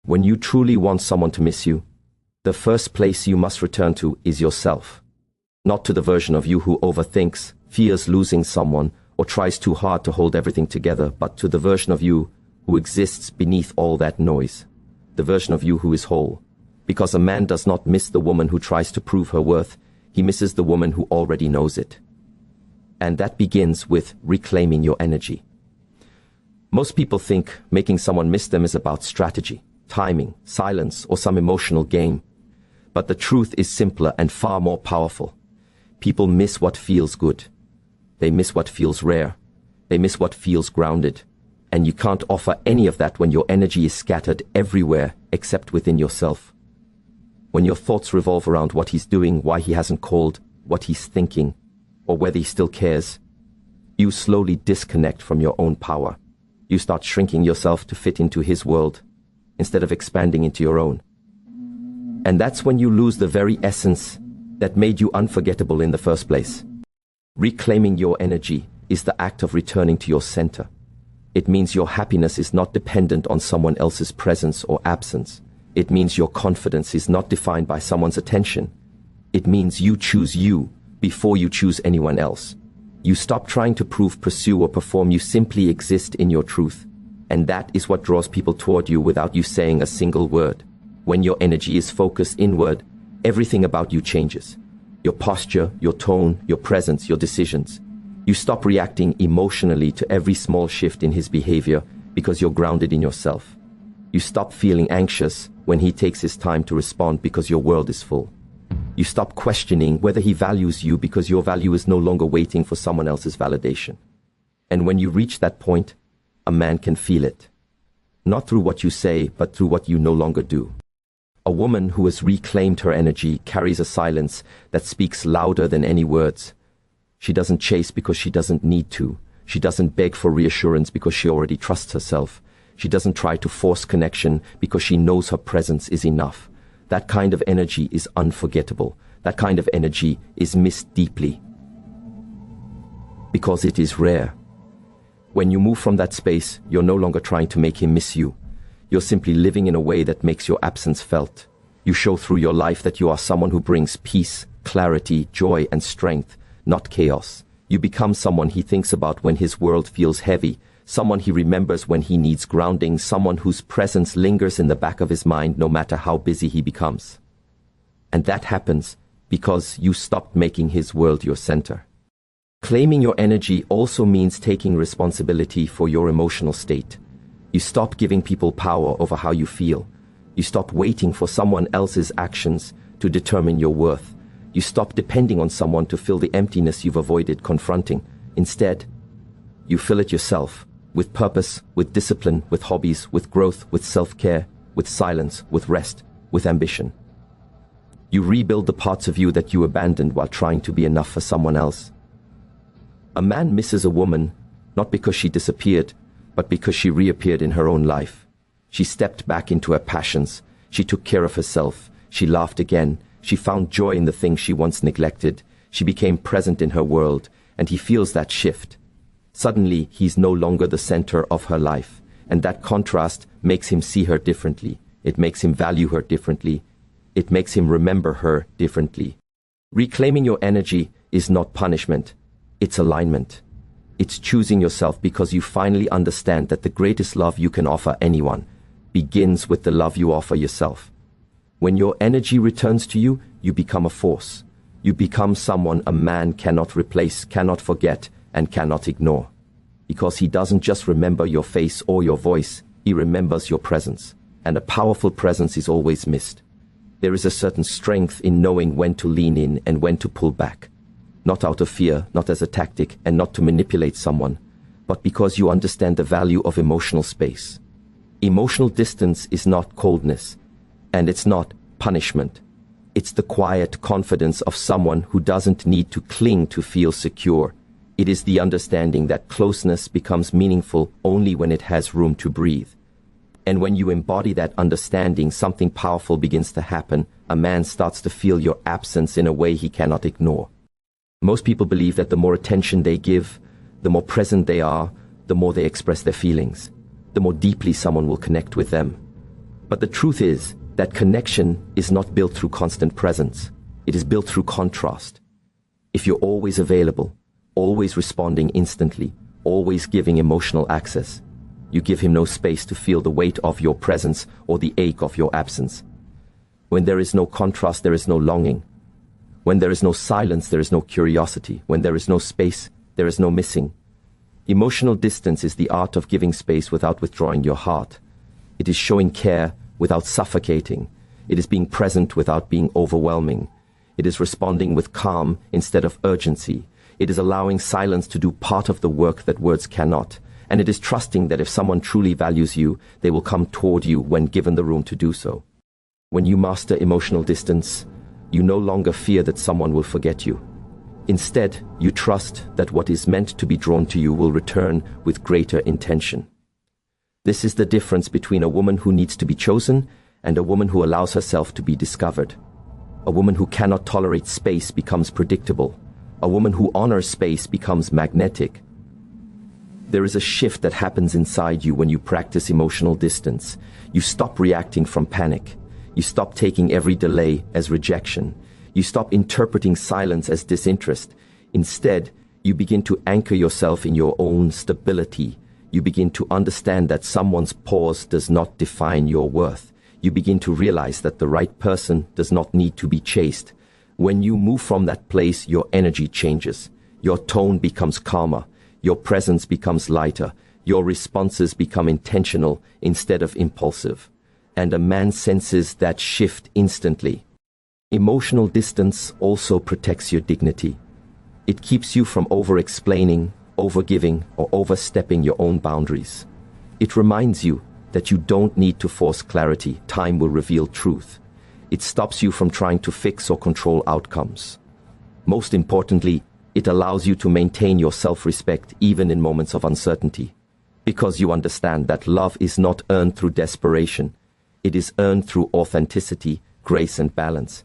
When you truly want someone to miss you, the first place you must return to is yourself. Not to the version of you who overthinks, fears losing someone, or tries too hard to hold everything together, but to the version of you who exists beneath all that noise. The version of you who is whole. Because a man does not miss the woman who tries to prove her worth, he misses the woman who already knows it. And that begins with reclaiming your energy. Most people think making someone miss them is about strategy, timing, silence, or some emotional game. But the truth is simpler and far more powerful. People miss what feels good. They miss what feels rare. They miss what feels grounded. And you can't offer any of that when your energy is scattered everywhere except within yourself. When your thoughts revolve around what he's doing, why he hasn't called, what he's thinking, or whether he still cares, you slowly disconnect from your own power. You start shrinking yourself to fit into his world instead of expanding into your own. And that's when you lose the very essence that made you unforgettable in the first place. Reclaiming your energy is the act of returning to your center. It means your happiness is not dependent on someone else's presence or absence. It means your confidence is not defined by someone's attention. It means you choose you before you choose anyone else. You stop trying to prove, pursue, or perform. You simply exist in your truth. And that is what draws people toward you without you saying a single word. When your energy is focused inward, everything about you changes. Your posture, your tone, your presence, your decisions. You stop reacting emotionally to every small shift in his behavior because you're grounded in yourself. You stop feeling anxious when he takes his time to respond because your world is full. You stop questioning whether he values you because your value is no longer waiting for someone else's validation. And when you reach that point, a man can feel it. Not through what you say, but through what you no longer do. A woman who has reclaimed her energy carries a silence that speaks louder than any words. She doesn't chase because she doesn't need to. She doesn't beg for reassurance because she already trusts herself. She doesn't try to force connection because she knows her presence is enough. That kind of energy is unforgettable. That kind of energy is missed deeply. Because it is rare. When you move from that space, you're no longer trying to make him miss you. You're simply living in a way that makes your absence felt. You show through your life that you are someone who brings peace, clarity, joy, and strength, not chaos. You become someone he thinks about when his world feels heavy, someone he remembers when he needs grounding, someone whose presence lingers in the back of his mind no matter how busy he becomes. And that happens because you stopped making his world your center. Claiming your energy also means taking responsibility for your emotional state. You stop giving people power over how you feel. You stop waiting for someone else's actions to determine your worth. You stop depending on someone to fill the emptiness you've avoided confronting. Instead, you fill it yourself. With purpose, with discipline, with hobbies, with growth, with self-care, with silence, with rest, with ambition. You rebuild the parts of you that you abandoned while trying to be enough for someone else. A man misses a woman not because she disappeared, but because she reappeared in her own life. She stepped back into her passions. She took care of herself. She laughed again. She found joy in the things she once neglected. She became present in her world, and he feels that shift. Suddenly, he's no longer the center of her life, and that contrast makes him see her differently. It makes him value her differently. It makes him remember her differently. Reclaiming your energy is not punishment. It's alignment. It's choosing yourself because you finally understand that the greatest love you can offer anyone begins with the love you offer yourself. When your energy returns to you, you become a force. You become someone a man cannot replace, cannot forget, and cannot ignore. Because he doesn't just remember your face or your voice, he remembers your presence. And a powerful presence is always missed. There is a certain strength in knowing when to lean in and when to pull back. Not out of fear, not as a tactic, and not to manipulate someone, but because you understand the value of emotional space. Emotional distance is not coldness, and it's not punishment. It's the quiet confidence of someone who doesn't need to cling to feel secure. It is the understanding that closeness becomes meaningful only when it has room to breathe. And when you embody that understanding, something powerful begins to happen. A man starts to feel your absence in a way he cannot ignore. Most people believe that the more attention they give, the more present they are, the more they express their feelings, the more deeply someone will connect with them. But the truth is that connection is not built through constant presence. It is built through contrast. If you're always available, always responding instantly, always giving emotional access, you give him no space to feel the weight of your presence or the ache of your absence. When there is no contrast, there is no longing. When there is no silence, there is no curiosity. When there is no space, there is no missing. Emotional distance is the art of giving space without withdrawing your heart. It is showing care without suffocating. It is being present without being overwhelming. It is responding with calm instead of urgency. It is allowing silence to do part of the work that words cannot. And it is trusting that if someone truly values you, they will come toward you when given the room to do so. When you master emotional distance, you no longer fear that someone will forget you. Instead, you trust that what is meant to be drawn to you will return with greater intention. This is the difference between a woman who needs to be chosen and a woman who allows herself to be discovered. A woman who cannot tolerate space becomes predictable. A woman who honors space becomes magnetic. There is a shift that happens inside you when you practice emotional distance. You stop reacting from panic. You stop taking every delay as rejection. You stop interpreting silence as disinterest. Instead, you begin to anchor yourself in your own stability. You begin to understand that someone's pause does not define your worth. You begin to realize that the right person does not need to be chased. When you move from that place, your energy changes. Your tone becomes calmer. Your presence becomes lighter. Your responses become intentional instead of impulsive. And a man senses that shift instantly. Emotional distance also protects your dignity. It keeps you from over-explaining, over-giving, or overstepping your own boundaries. It reminds you that you don't need to force clarity. Time will reveal truth. It stops you from trying to fix or control outcomes. Most importantly, it allows you to maintain your self-respect even in moments of uncertainty, because you understand that love is not earned through desperation. It is earned through authenticity, grace, and balance.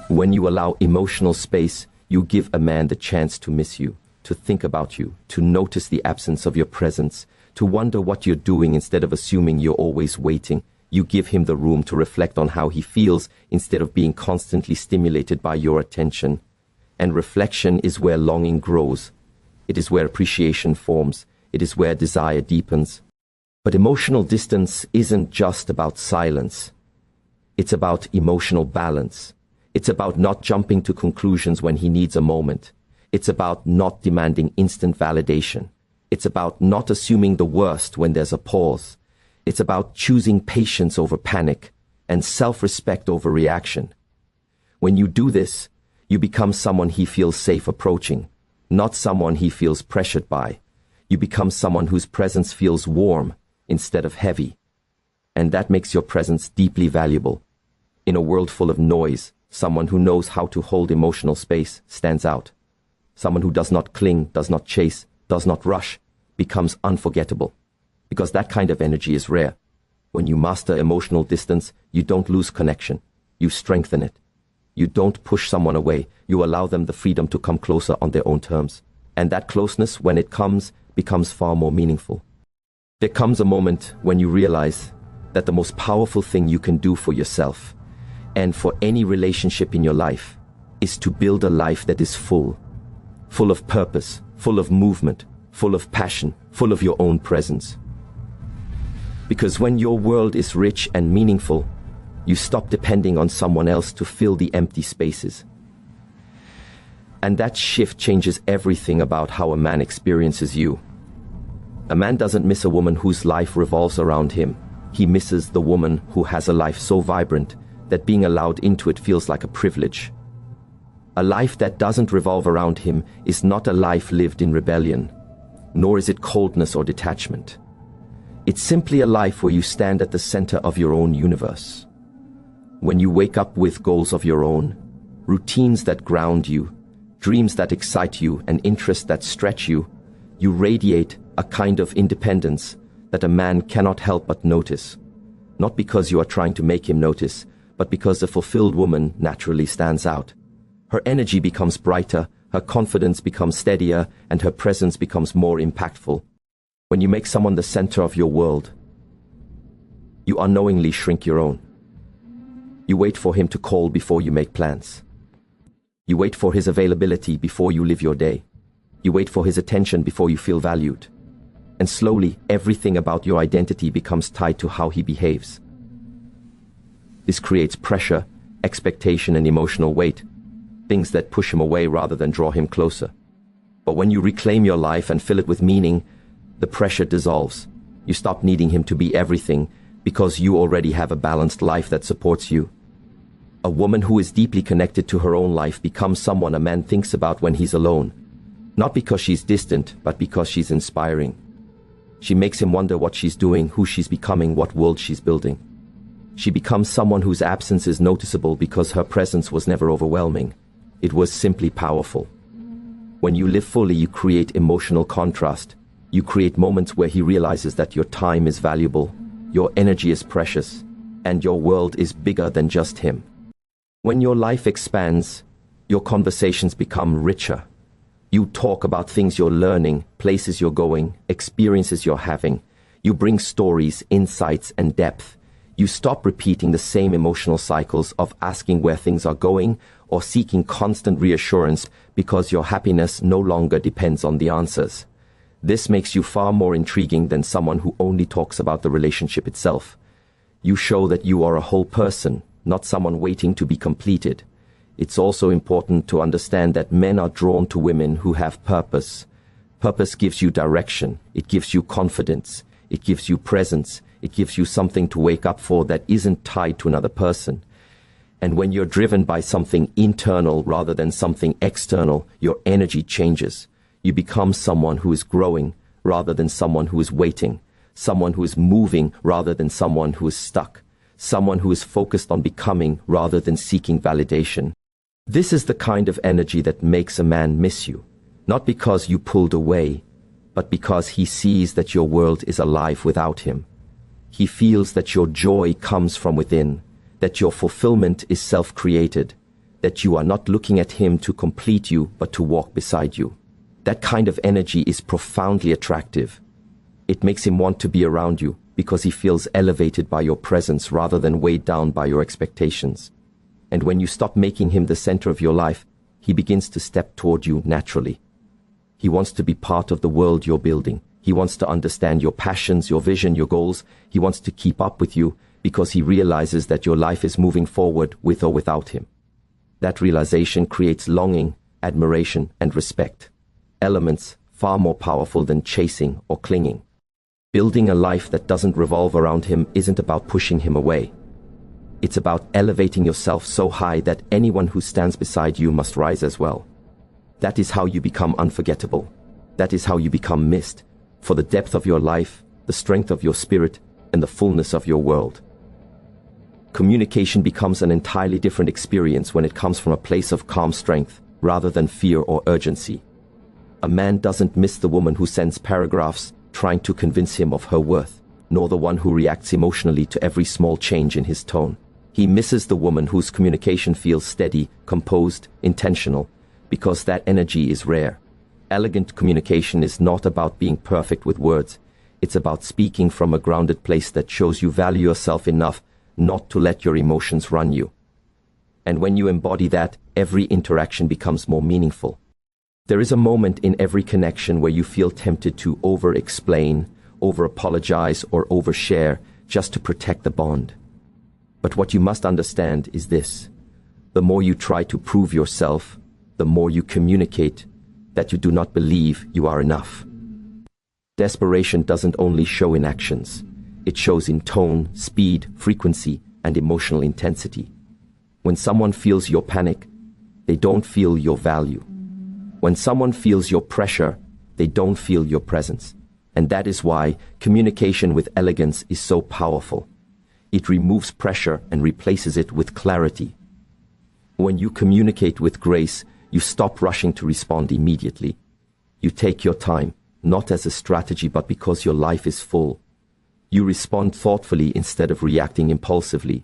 When you allow emotional space, you give a man the chance to miss you, to think about you, to notice the absence of your presence, to wonder what you're doing instead of assuming you're always waiting. You give him the room to reflect on how he feels instead of being constantly stimulated by your attention. And reflection is where longing grows. It is where appreciation forms. It is where desire deepens. But emotional distance isn't just about silence. It's about emotional balance. It's about not jumping to conclusions when he needs a moment. It's about not demanding instant validation. It's about not assuming the worst when there's a pause. It's about choosing patience over panic and self-respect over reaction. When you do this, you become someone he feels safe approaching, not someone he feels pressured by. You become someone whose presence feels warm instead of heavy. And that makes your presence deeply valuable. In a world full of noise, someone who knows how to hold emotional space stands out. Someone who does not cling, does not chase, does not rush, becomes unforgettable. Because that kind of energy is rare. When you master emotional distance, you don't lose connection. You strengthen it. You don't push someone away. You allow them the freedom to come closer on their own terms. And that closeness, when it comes, becomes far more meaningful. There comes a moment when you realize that the most powerful thing you can do for yourself and for any relationship in your life is to build a life that is full of purpose, full of movement, full of passion, full of your own presence. Because when your world is rich and meaningful, you stop depending on someone else to fill the empty spaces. And that shift changes everything about how a man experiences you. A man doesn't miss a woman whose life revolves around him. He misses the woman who has a life so vibrant that being allowed into it feels like a privilege. A life that doesn't revolve around him is not a life lived in rebellion, nor is it coldness or detachment. It's simply a life where you stand at the center of your own universe. When you wake up with goals of your own, routines that ground you, dreams that excite you, and interests that stretch you, you radiate a kind of independence that a man cannot help but notice. Not because you are trying to make him notice, but because the fulfilled woman naturally stands out. Her energy becomes brighter, her confidence becomes steadier, and her presence becomes more impactful. When you make someone the center of your world, You unknowingly shrink your own. You wait for him to call before you make plans. You wait for his availability before you live your day. You wait for his attention before you feel valued. And slowly, everything about your identity becomes tied to how he behaves. This creates pressure, expectation, and emotional weight, things that push him away rather than draw him closer. But when you reclaim your life and fill it with meaning, the pressure dissolves. You stop needing him to be everything because you already have a balanced life that supports you. A woman who is deeply connected to her own life becomes someone a man thinks about when he's alone. Not because she's distant, but because she's inspiring. She makes him wonder what she's doing, who she's becoming, what world she's building. She becomes someone whose absence is noticeable because her presence was never overwhelming. It was simply powerful. When you live fully, you create emotional contrast. You create moments where he realizes that your time is valuable, your energy is precious, and your world is bigger than just him. When your life expands, your conversations become richer. You talk about things you're learning, places you're going, experiences you're having. You bring stories, insights, and depth. You stop repeating the same emotional cycles of asking where things are going or seeking constant reassurance because your happiness no longer depends on the answers. This makes you far more intriguing than someone who only talks about the relationship itself. You show that you are a whole person, not someone waiting to be completed. It's also important to understand that men are drawn to women who have purpose. Purpose gives you direction, it gives you confidence, it gives you presence, it gives you something to wake up for that isn't tied to another person. And when you're driven by something internal rather than something external, your energy changes. You become someone who is growing rather than someone who is waiting, someone who is moving rather than someone who is stuck, someone who is focused on becoming rather than seeking validation. This is the kind of energy that makes a man miss you, not because you pulled away, but because he sees that your world is alive without him. He feels that your joy comes from within, that your fulfillment is self-created, that you are not looking at him to complete you, but to walk beside you. That kind of energy is profoundly attractive. It makes him want to be around you because he feels elevated by your presence rather than weighed down by your expectations. And when you stop making him the center of your life, he begins to step toward you naturally. He wants to be part of the world you're building. He wants to understand your passions, your vision, your goals. He wants to keep up with you because he realizes that your life is moving forward with or without him. That realization creates longing, admiration, and respect. Elements far more powerful than chasing or clinging. Building a life that doesn't revolve around him isn't about pushing him away. It's about elevating yourself so high that anyone who stands beside you must rise as well. That is how you become unforgettable. That is how you become missed for the depth of your life, the strength of your spirit, and the fullness of your world. Communication becomes an entirely different experience when it comes from a place of calm strength rather than fear or urgency. A man doesn't miss the woman who sends paragraphs trying to convince him of her worth, nor the one who reacts emotionally to every small change in his tone. He misses the woman whose communication feels steady, composed, intentional, because that energy is rare. Elegant communication is not about being perfect with words. It's about speaking from a grounded place that shows you value yourself enough not to let your emotions run you. And when you embody that, every interaction becomes more meaningful. There is a moment in every connection where you feel tempted to over-explain, over-apologize, or overshare just to protect the bond. But what you must understand is this: the more you try to prove yourself, the more you communicate that you do not believe you are enough. Desperation doesn't only show in actions. It shows in tone, speed, frequency, and emotional intensity. When someone feels your panic, they don't feel your value. When someone feels your pressure, they don't feel your presence. And that is why communication with elegance is so powerful. It removes pressure and replaces it with clarity. When you communicate with grace, you stop rushing to respond immediately. You take your time, not as a strategy, but because your life is full. You respond thoughtfully instead of reacting impulsively.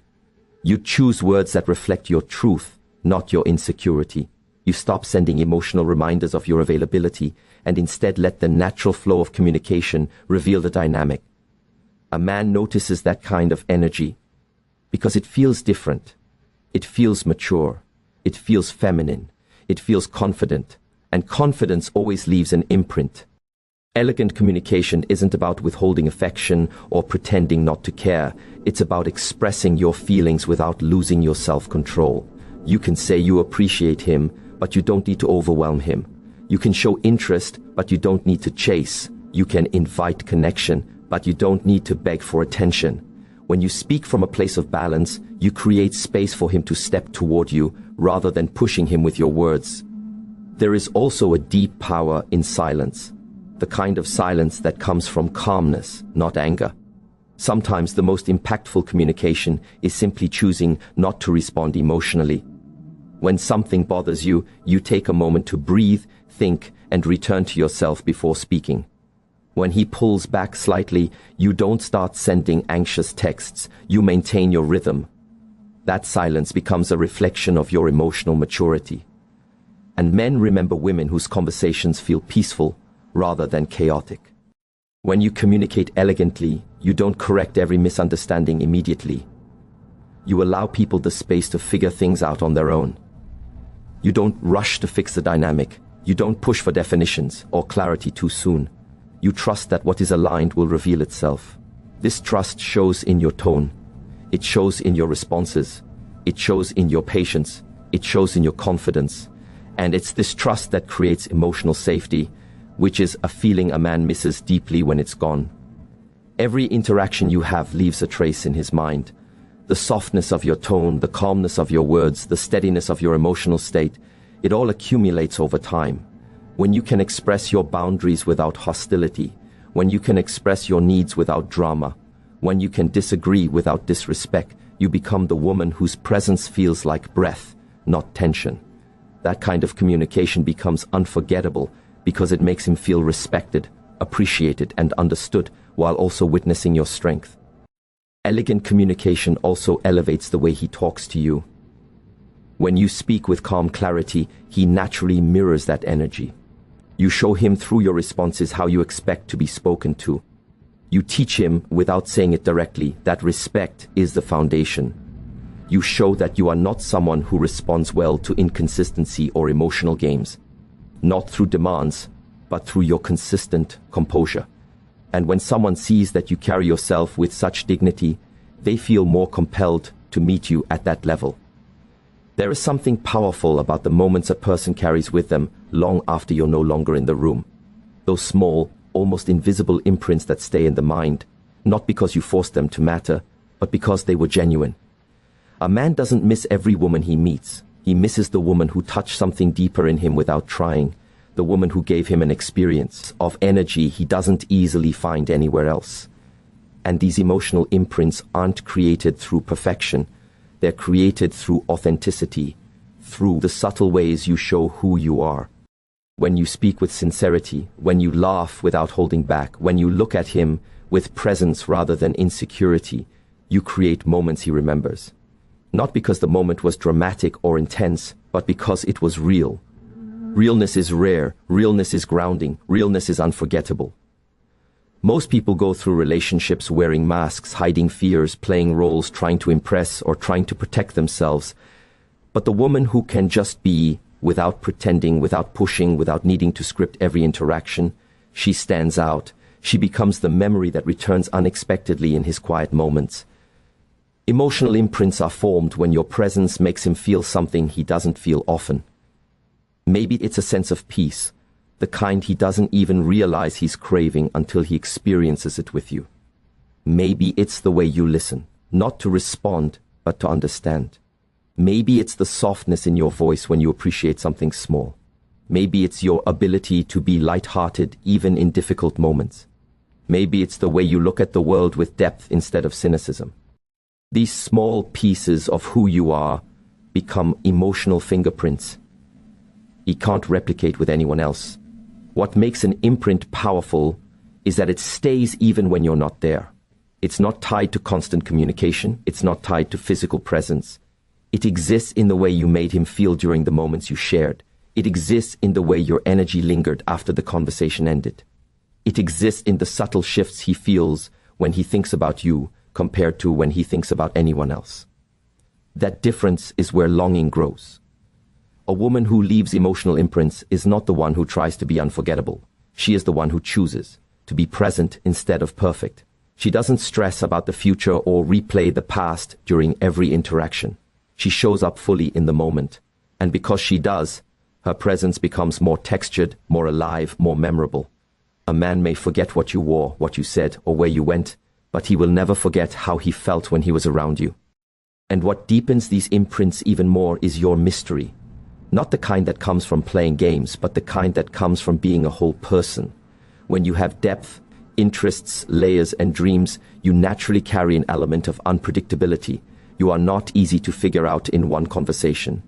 You choose words that reflect your truth, not your insecurity. You stop sending emotional reminders of your availability and instead let the natural flow of communication reveal the dynamic. A man notices that kind of energy because it feels different. It feels mature. It feels feminine. It feels confident. And confidence always leaves an imprint. Elegant communication isn't about withholding affection or pretending not to care. It's about expressing your feelings without losing your self-control. You can say you appreciate him, but you don't need to overwhelm him. You can show interest, but you don't need to chase. You can invite connection, but you don't need to beg for attention. When you speak from a place of balance, you create space for him to step toward you rather than pushing him with your words. There is also a deep power in silence, the kind of silence that comes from calmness, not anger. Sometimes the most impactful communication is simply choosing not to respond emotionally. When something bothers you, you take a moment to breathe, think, and return to yourself before speaking. When he pulls back slightly, you don't start sending anxious texts, you maintain your rhythm. That silence becomes a reflection of your emotional maturity. And men remember women whose conversations feel peaceful rather than chaotic. When you communicate elegantly, you don't correct every misunderstanding immediately. You allow people the space to figure things out on their own. You don't rush to fix the dynamic. You don't push for definitions or clarity too soon. You trust that what is aligned will reveal itself. This trust shows in your tone. It shows in your responses. It shows in your patience. It shows in your confidence. And it's this trust that creates emotional safety, which is a feeling a man misses deeply when it's gone. Every interaction you have leaves a trace in his mind. The softness of your tone, the calmness of your words, the steadiness of your emotional state, it all accumulates over time. When you can express your boundaries without hostility, when you can express your needs without drama, when you can disagree without disrespect, you become the woman whose presence feels like breath, not tension. That kind of communication becomes unforgettable because it makes him feel respected, appreciated, and understood while also witnessing your strength. Elegant communication also elevates the way he talks to you. When you speak with calm clarity, he naturally mirrors that energy. You show him through your responses how you expect to be spoken to. You teach him, without saying it directly, that respect is the foundation. You show that you are not someone who responds well to inconsistency or emotional games. Not through demands, but through your consistent composure. And when someone sees that you carry yourself with such dignity, they feel more compelled to meet you at that level. There is something powerful about the moments a person carries with them long after you're no longer in the room. Those small, almost invisible imprints that stay in the mind, not because you forced them to matter, but because they were genuine. A man doesn't miss every woman he meets. He misses the woman who touched something deeper in him without trying, the woman who gave him an experience of energy he doesn't easily find anywhere else. And these emotional imprints aren't created through perfection. They're created through authenticity, through the subtle ways you show who you are. When you speak with sincerity, when you laugh without holding back, when you look at him with presence rather than insecurity, you create moments he remembers. Not because the moment was dramatic or intense, but because it was real. Realness is rare, realness is grounding, realness is unforgettable. Most people go through relationships wearing masks, hiding fears, playing roles, trying to impress or trying to protect themselves. But the woman who can just be, without pretending, without pushing, without needing to script every interaction, she stands out. She becomes the memory that returns unexpectedly in his quiet moments. Emotional imprints are formed when your presence makes him feel something he doesn't feel often. Maybe it's a sense of peace, the kind he doesn't even realize he's craving until he experiences it with you. Maybe it's the way you listen, not to respond, but to understand. Maybe it's the softness in your voice when you appreciate something small. Maybe it's your ability to be light-hearted even in difficult moments. Maybe it's the way you look at the world with depth instead of cynicism. These small pieces of who you are become emotional fingerprints he can't replicate with anyone else. What makes an imprint powerful is that it stays even when you're not there. It's not tied to constant communication. It's not tied to physical presence. It exists in the way you made him feel during the moments you shared. It exists in the way your energy lingered after the conversation ended. It exists in the subtle shifts he feels when he thinks about you compared to when he thinks about anyone else. That difference is where longing grows. A woman who leaves emotional imprints is not the one who tries to be unforgettable. She is the one who chooses to be present instead of perfect. She doesn't stress about the future or replay the past during every interaction. She shows up fully in the moment. And because she does, her presence becomes more textured, more alive, more memorable. A man may forget what you wore, what you said, or where you went, but he will never forget how he felt when he was around you. And what deepens these imprints even more is your mystery. Not the kind that comes from playing games, but the kind that comes from being a whole person. When you have depth, interests, layers, and dreams, you naturally carry an element of unpredictability. You are not easy to figure out in one conversation.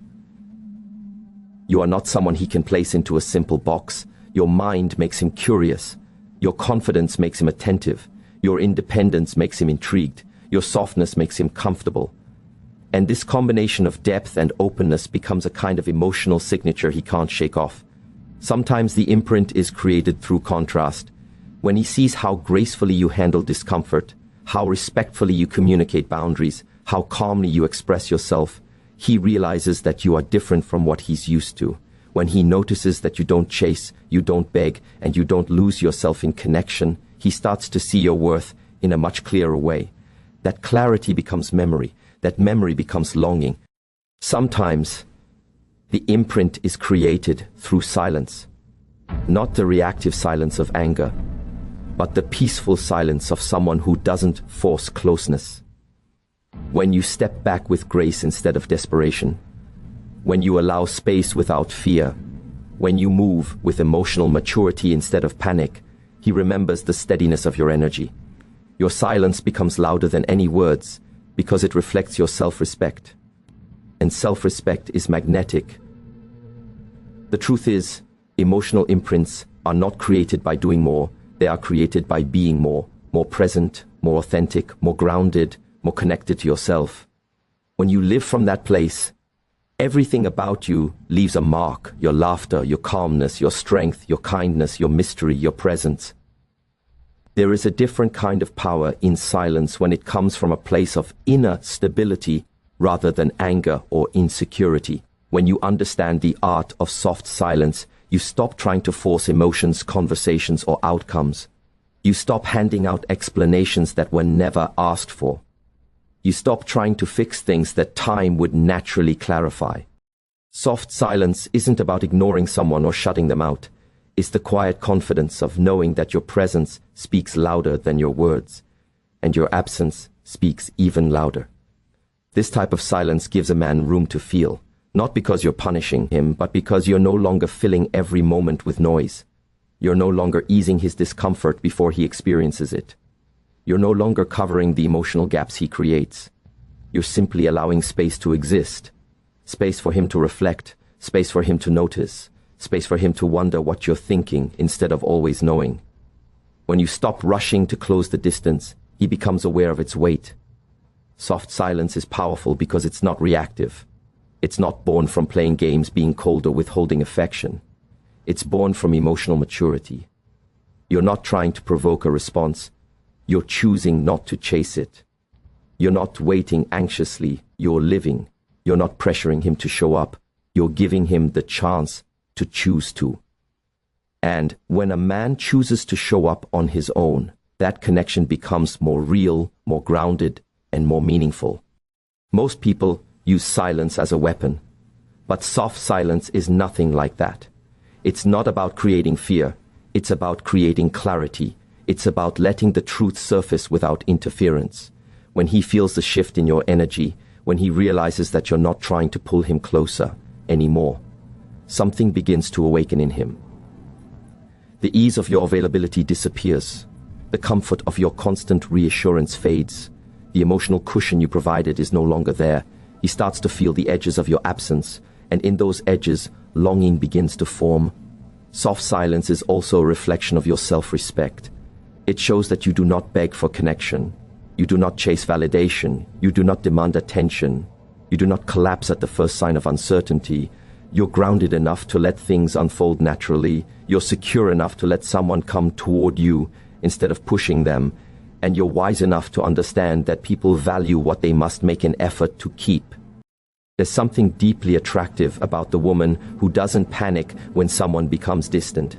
You are not someone he can place into a simple box. Your mind makes him curious. Your confidence makes him attentive. Your independence makes him intrigued. Your softness makes him comfortable. And this combination of depth and openness becomes a kind of emotional signature he can't shake off. Sometimes the imprint is created through contrast. When he sees how gracefully you handle discomfort, how respectfully you communicate boundaries, how calmly you express yourself, he realizes that you are different from what he's used to. When he notices that you don't chase, you don't beg, and you don't lose yourself in connection, he starts to see your worth in a much clearer way. That clarity becomes memory. That memory becomes longing. Sometimes, the imprint is created through silence. Not the reactive silence of anger, but the peaceful silence of someone who doesn't force closeness. When you step back with grace instead of desperation, when you allow space without fear, when you move with emotional maturity instead of panic, he remembers the steadiness of your energy. Your silence becomes louder than any words because it reflects your self-respect. And self-respect is magnetic. The truth is, emotional imprints are not created by doing more. They are created by being more present, more authentic, more grounded, more connected to yourself. When you live from that place, everything about you leaves a mark. Your laughter, your calmness, your strength, your kindness, your mystery, your presence. There is a different kind of power in silence when it comes from a place of inner stability rather than anger or insecurity. When you understand the art of soft silence, you stop trying to force emotions, conversations, or outcomes. You stop handing out explanations that were never asked for. You stop trying to fix things that time would naturally clarify. Soft silence isn't about ignoring someone or shutting them out. It's the quiet confidence of knowing that your presence speaks louder than your words, and your absence speaks even louder. This type of silence gives a man room to feel, not because you're punishing him, but because you're no longer filling every moment with noise. You're no longer easing his discomfort before he experiences it. You're no longer covering the emotional gaps he creates. You're simply allowing space to exist, space for him to reflect, space for him to notice, space for him to wonder what you're thinking instead of always knowing. When you stop rushing to close the distance, he becomes aware of its weight. Soft silence is powerful because it's not reactive. It's not born from playing games, being cold, or withholding affection. It's born from emotional maturity. You're not trying to provoke a response. You're choosing not to chase it. You're not waiting anxiously. You're living. You're not pressuring him to show up. You're giving him the chance to choose to. And when a man chooses to show up on his own, that connection becomes more real, more grounded, and more meaningful. Most people use silence as a weapon, but soft silence is nothing like that. It's not about creating fear. It's about creating clarity. It's about letting the truth surface without interference. When he feels the shift in your energy, when he realizes that you're not trying to pull him closer anymore, something begins to awaken in him. The ease of your availability disappears. The comfort of your constant reassurance fades. The emotional cushion you provided is no longer there. He starts to feel the edges of your absence, and in those edges, longing begins to form. Soft silence is also a reflection of your self-respect. It shows that you do not beg for connection. You do not chase validation. You do not demand attention. You do not collapse at the first sign of uncertainty. You're grounded enough to let things unfold naturally. You're secure enough to let someone come toward you instead of pushing them. and you're wise enough to understand that people value what they must make an effort to keep. There's something deeply attractive about the woman who doesn't panic when someone becomes distant.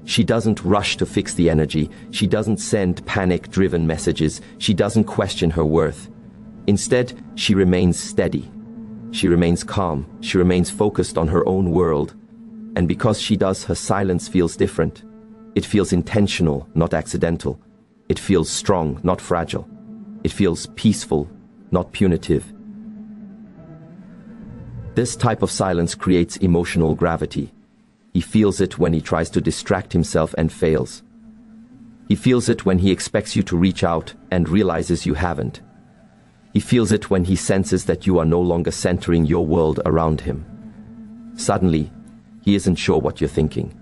She doesn't rush to fix the energy. She doesn't send panic-driven messages. She doesn't question her worth. Instead, she remains steady. She remains calm. She remains focused on her own world. And because she does, her silence feels different. It feels intentional, not accidental. It feels strong, not fragile. It feels peaceful, not punitive. This type of silence creates emotional gravity. He feels it when he tries to distract himself and fails. He feels it when he expects you to reach out and realizes you haven't. He feels it when he senses that you are no longer centering your world around him. Suddenly, he isn't sure what you're thinking.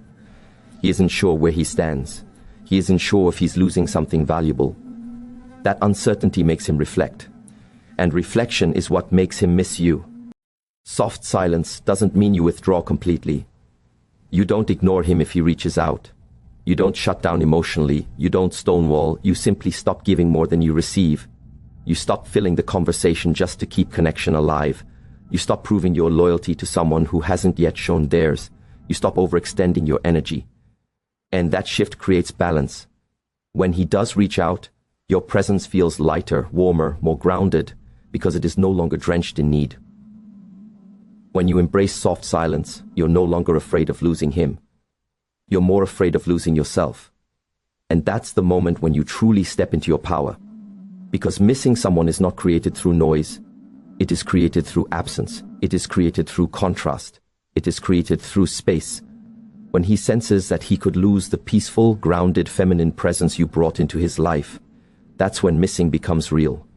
He isn't sure where he stands. He isn't sure if he's losing something valuable. That uncertainty makes him reflect. And reflection is what makes him miss you. Soft silence doesn't mean you withdraw completely. You don't ignore him if he reaches out. You don't shut down emotionally. You don't stonewall. You simply stop giving more than you receive. You stop filling the conversation just to keep connection alive. You stop proving your loyalty to someone who hasn't yet shown theirs. You stop overextending your energy. And that shift creates balance. When he does reach out, your presence feels lighter, warmer, more grounded, because it is no longer drenched in need. When you embrace soft silence, you're no longer afraid of losing him. You're more afraid of losing yourself. And that's the moment when you truly step into your power. Because missing someone is not created through noise. It is created through absence. It is created through contrast. It is created through space. When he senses that he could lose the peaceful, grounded, feminine presence you brought into his life, that's when missing becomes real.